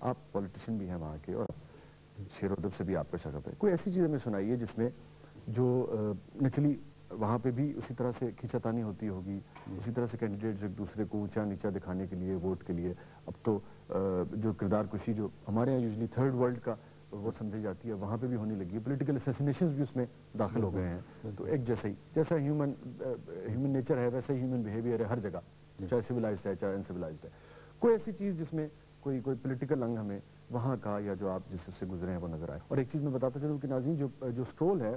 آپ پولیٹیشین بھی ہیں وہاں کے اور شعر و ادب سے بھی آپ کا شغف ہے. کوئی ایسی چیز ہمیں سنائیے جس میں جو نیچرلی وہاں پہ بھی اسی طرح سے کھینچاتانی ہوتی ہوگی, اسی طرح سے کینڈیڈیٹس ایک دوسرے کو اونچا نیچا دکھانے کے لیے ووٹ کے لیے. اب تو جو کردار کشی جو ہمارے یہاں یوزلی تھرڈ ورلڈ کا وہ سمجھی جاتی ہے, وہاں پہ بھی ہونے لگی ہے. پولیٹیکل اسیسینیشنز بھی اس میں داخل ہو گئے ہیں. تو ایک جیسا ہیومن نیچر ہے ویسا ہی ہیومن بیہیویئر ہے ہر جگہ, چاہے سویلائزڈ ہے چاہے انسویلائزڈ ہے. کوئی ایسی چیز جس میں کوئی پولیٹیکل انگ ہمیں وہاں کا یا جو آپ جس سے گزرے ہیں وہ نظر آئے. اور ایک چیز میں بتاتا چلوں کہ ناظرین جو سٹرول ہے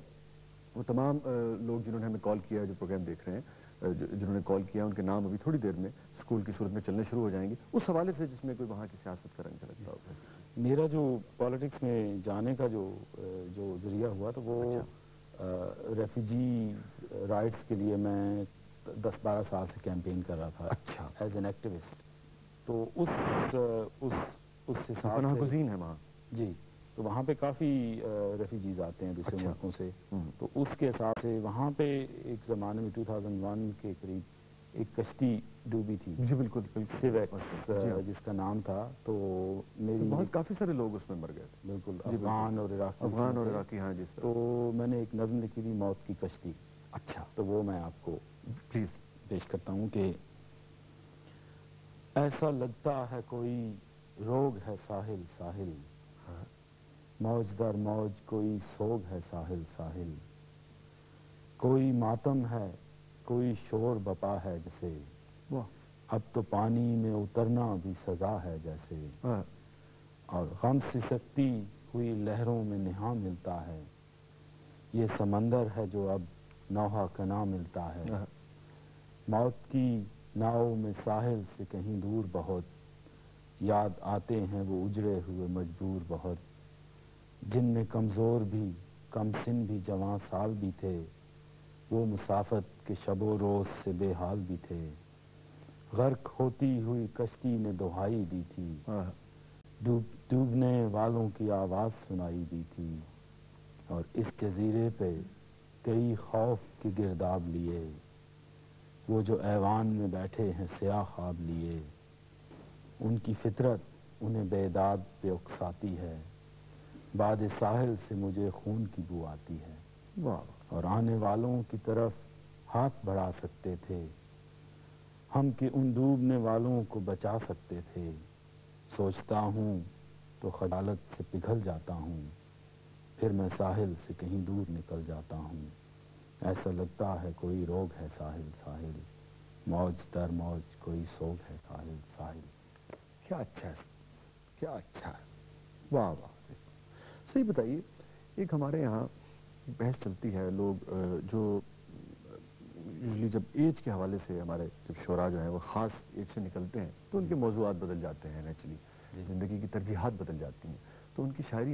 وہ تمام لوگ جنہوں نے ہمیں کال کیا ہے, جو پروگرام دیکھ رہے ہیں, جنہوں نے کال کیا ان کے نام ابھی تھوڑی دیر میں اسکول کی صورت میں چلنے شروع ہو جائیں گے, اس حوالے سے جس میں کوئی وہاں کی سیاست کا رنگ جھلکتا ہوگا. میرا جو پالیٹکس میں جانے کا جو ذریعہ ہوا تو وہ ریفیوجی رائٹس کے لیے میں 10-12 سال سے کیمپین کر رہا تھا. اچھا, ایز این ایکٹیوسٹ. تو اس حساب پناہ سے گزین ہے وہاں. جی, تو وہاں پہ کافی ریفیوجیز آتے ہیں دوسرے ملکوں سے. تو اس کے حساب سے وہاں پہ ایک زمانے میں 2001 کے قریب ایک کشتی ڈوبی تھی. جی بالکل سیویکس جس کا نام تھا. تو میری بہت کافی سارے لوگ اس میں مر گئے تھے. بالکل افغان اور عراقی. ہاں جی. تو میں نے ایک نظم لکھی تھی موت کی کشتی. اچھا, تو وہ میں آپ کو پلیز پیش کرتا ہوں کہ ایسا لگتا ہے کوئی روگ ہے ساحل ساحل, موج در موج کوئی سوگ ہے ساحل ساحل, کوئی ماتم ہے کوئی شور بپا ہے جیسے, اب تو پانی میں اترنا بھی سزا ہے جیسے, اور غم سی سکتی ہوئی لہروں میں نہاں ملتا ہے, یہ سمندر ہے جو اب نوحہ کنا ملتا ہے, موت کی ناؤ میں ساحل سے کہیں دور بہت, یاد آتے ہیں وہ اجڑے ہوئے مجبور بہت, جن میں کمزور بھی کم سن بھی جوان سال بھی تھے, وہ مسافت کے شب و روز سے بے حال بھی تھے, غرق ہوتی ہوئی کشتی نے دہائی دی تھی, ڈوبنے والوں کی آواز سنائی دی تھی, اور اس جزیرے پہ کئی خوف کے گرداب لیے, وہ جو ایوان میں بیٹھے ہیں سیاہ خواب لیے, ان کی فطرت انہیں بیداد پہ اکساتی ہے, بعد ساحل سے مجھے خون کی بو آتی ہے, اور آنے والوں کی طرف ہاتھ بڑھا سکتے تھے ہم کہ ان ڈوبنے والوں کو بچا سکتے تھے, سوچتا ہوں تو خجالت سے پگھل جاتا ہوں, پھر میں ساحل سے کہیں دور نکل جاتا ہوں, ایسا لگتا ہے کوئی روگ ہے ساحل ساحل, موج در موج کوئی سوگ ہے ساحل ساحل. کیا اچھا ہے, کیا اچھا ہے, واہ واہ. صحیح بتائیے, ایک ہمارے یہاں بحث چلتی ہے, لوگ جو یوزلی جب ایج کے حوالے سے ہمارے جب شعراء جو ہیں وہ خاص ایج سے نکلتے ہیں تو ان کے موضوعات بدل جاتے ہیں, نیچرلی زندگی کی ترجیحات بدل جاتی ہیں, تو ان کی شاعری